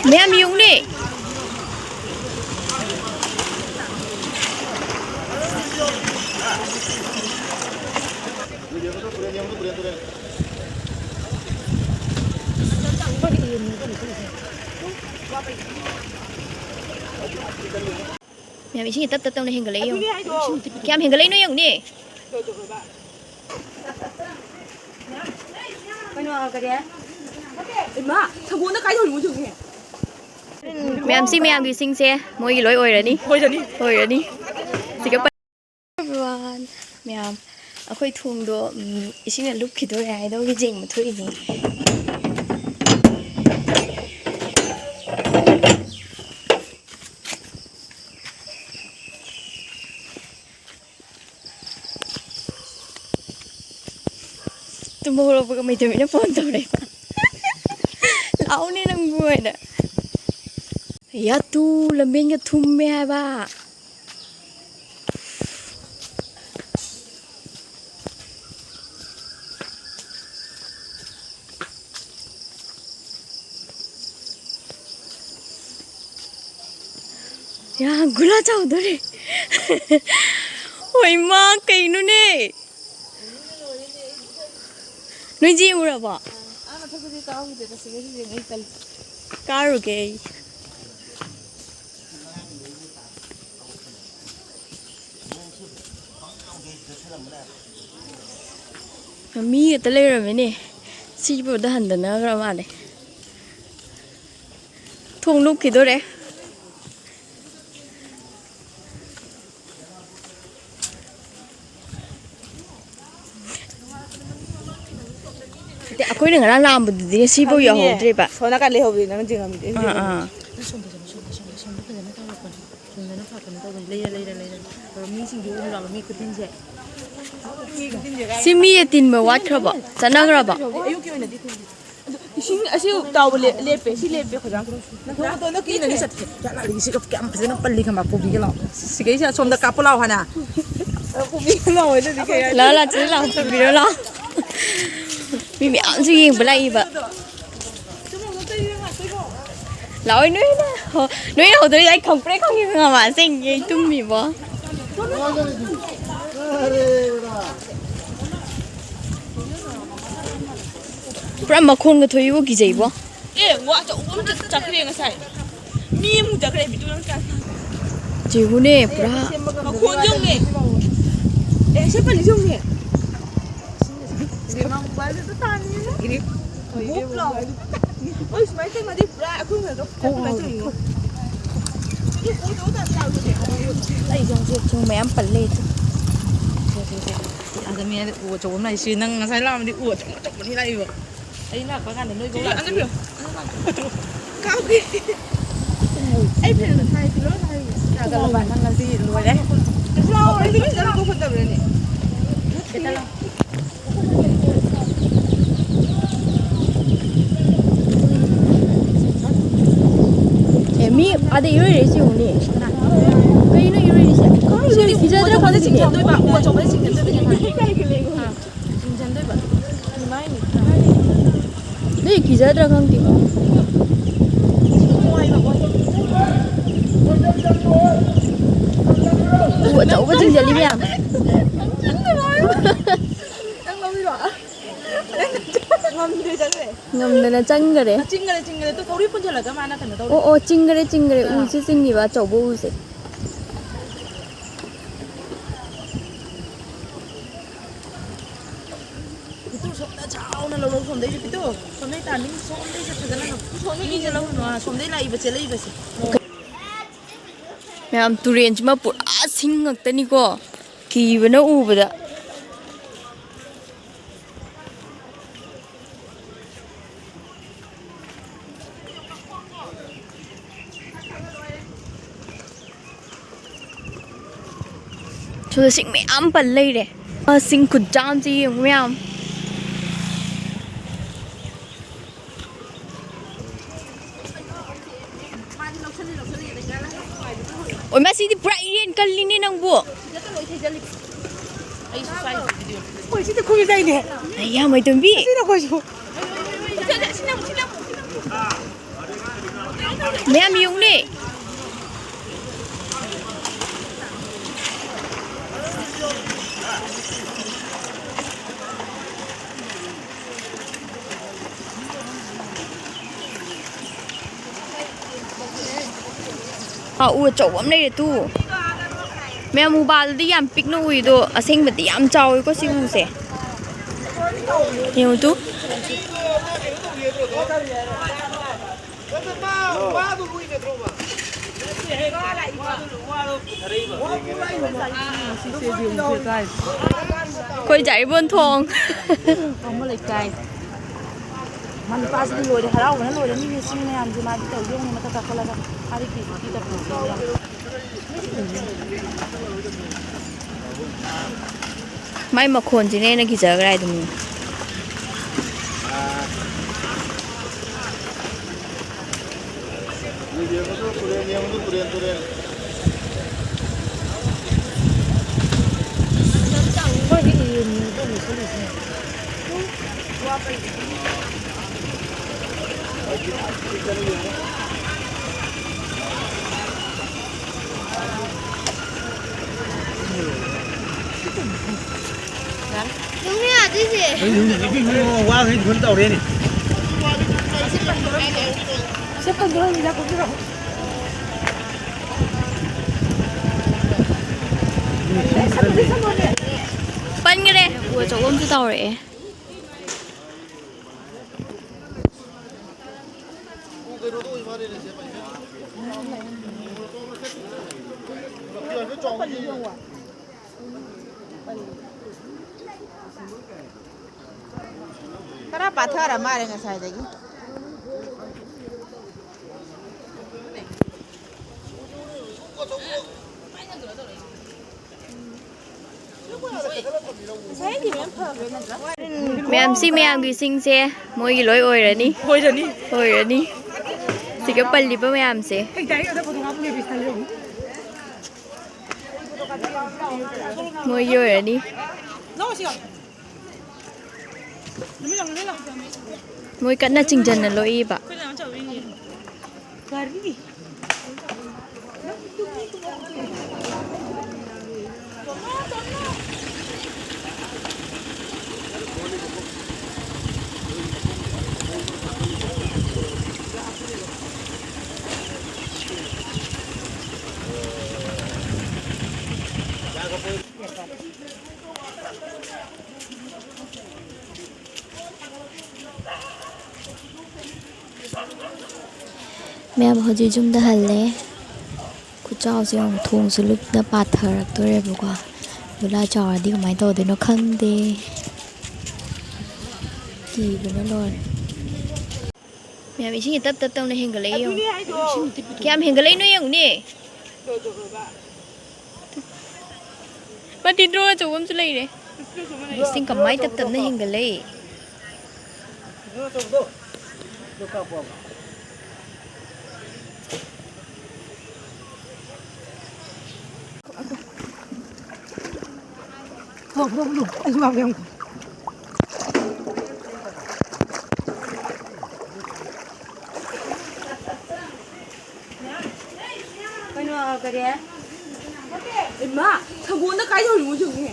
Mẹ miếng đi. Mẹ bị xin tấp này hình cái lấy không? Kem hình cái lấy nó dùng đi. Mẹ xin mẹ đi xin xe, mỗi cái lối ôi rồi đi. Ôi rồi đi. Thì cái everyone, mẹ khơi thùng đồ, xin là lúc khi tôi ai đâu cái gì mà thôi gì. Tôi mua rồi với mấy tụi nó phone tao đấy mà. Lão nên đang vui nè. Ya tu làm bên cái thùng mẹ ba. Ya gula chao đấy. Ôi ma cây nó nè. Nói gì mà bà? Car okay. Mi cái tele rồi nè, xí bữa đã hành nó ra mà này, thùng lúc khi đó đấy, à coi đừng có làm một tí xí bữa giờ hậu đấy bà, sau đó cái lễ hội này nó chừng làm gì? xí mi tin mà watch rồi bà, sao nó ra bà? Xin tàu lễ bể xin lễ bể khỏi răng, tôi nó kỹ này sẽ trả lại cái cái cam phải nó bẩn đi mà phụ cái lọ, cái gì xong đó cặp lao hả nè, phụ cái lọ ấy thì cái là chỉ là phụ cái lọ, mi mẹ ăn gì bữa nay vậy? Lỗi nói đâu tôi thấy không biết không như mà sinh gì tung mì bò. Bữa mà con cái thôi cái gì bò? Wa cho uống chắc cái này sai, mi mu chắc cái này bị tôi đang chỉ có nè bữa. Mà con dùng nè, sẽ phải dùng nè. Ini, ôi mấy cái mà đi ra không phải đâu, không phải chừng. Đây trong mẹ em bẩn lên. À mẹ ủa chỗ này xí năng sai làm đi ủa chỗ như này rồi. Ấy là có ngàn nơi có ăn được. Cao kì. Ấy phải là thay thì nó thay. Là cái bạn ăn là gì rồi đấy. Lâu đấy thì nó không phân tập rồi nè. Cái ta lo. Mi ada iro đấy chứ không nhỉ? Cái nó iro đấy chứ? Có gì thì giờ nó có thể chỉnh nhận đôi bạn, mua chồng đấy chỉnh nhận đôi bạn chẳng hạn. Chỉnh nhận đôi bạn. Đấy kỳ giờ nó không tìm. Ủa cháu có chỉnh nhận đi à? Đang lâu đi rồi. Ngầm này là chanh rồi đấy. Chinh cái tôi câu đi phân là cái mà nó thành tôi. Ô chinh cái đấy ui chứ xinh gì mà cháu bố gì. Itu chao na lâu xong đấy chứ tôi. Xong đấy tàn đi xong đấy sẽ thật là xong đấy đi lâu mà xong đấy lại bật Mẹ em tu riêng chứ mà bụt á xinh ngực tên đi cô. Kỳ với nó u vậy đó. Tôi xin mẹ ấm bẩn lên đấy. Xin cụt chăm gì không mẹ em. Ôi mà xin thì bright lên cần lên nên ông buộc. Ôi xin không dây nè. Ai à mày tưởng biết. Xin đâu coi chú. Mẹ miếng đi. Ua chậu ấm đây để tu. Mẹ mua ba đi làm pick nó ui đồ, sinh vật đi làm trâu có siêu u sẽ. Nhiều tu. Khôi Jaribon thong. Bhamonleikai. Mình pas đi lôi để harau nó lôi đến như xin này ăn gì mà đi tàu dung mà ta cả là hari kỳ tập Mai mà khôn gì nên nó kia giờ cái này Đúng nha, cái gì? Qua cái cuốn tàu đây này. Siapa dulu yang jago kira? Pan cái đây, ua chậu ấm cái tàu rồi. Karena Pathre mà đây ngasai lagi. Mẹ em ghi sinh xe, mỗi cái lối ôi rồi đi. Ôi rồi đi. Thì cái bẩn đi mẹ em xe. Mỗi cái rồi đi. Mỗi cái nó chỉnh chân là lối y bạ. Mẹ bảo gì chúng ta hẳn lẽ cô cháu sẽ không thùng sự lúc đã Pathre tôi rồi qua vừa là trò đi của máy tàu thì nó khăn đi kỳ với nó luôn mẹ bị xin tập này hình cái lấy không kia em hình cái lấy nó không nè bắt đi rồi chú em sẽ lấy đấy xin cầm máy tập này hình cái lấy Không, anh xuống không? Cái nào cái đấy? Em má, thằng buôn nó cái rồi muốn chừng nhỉ?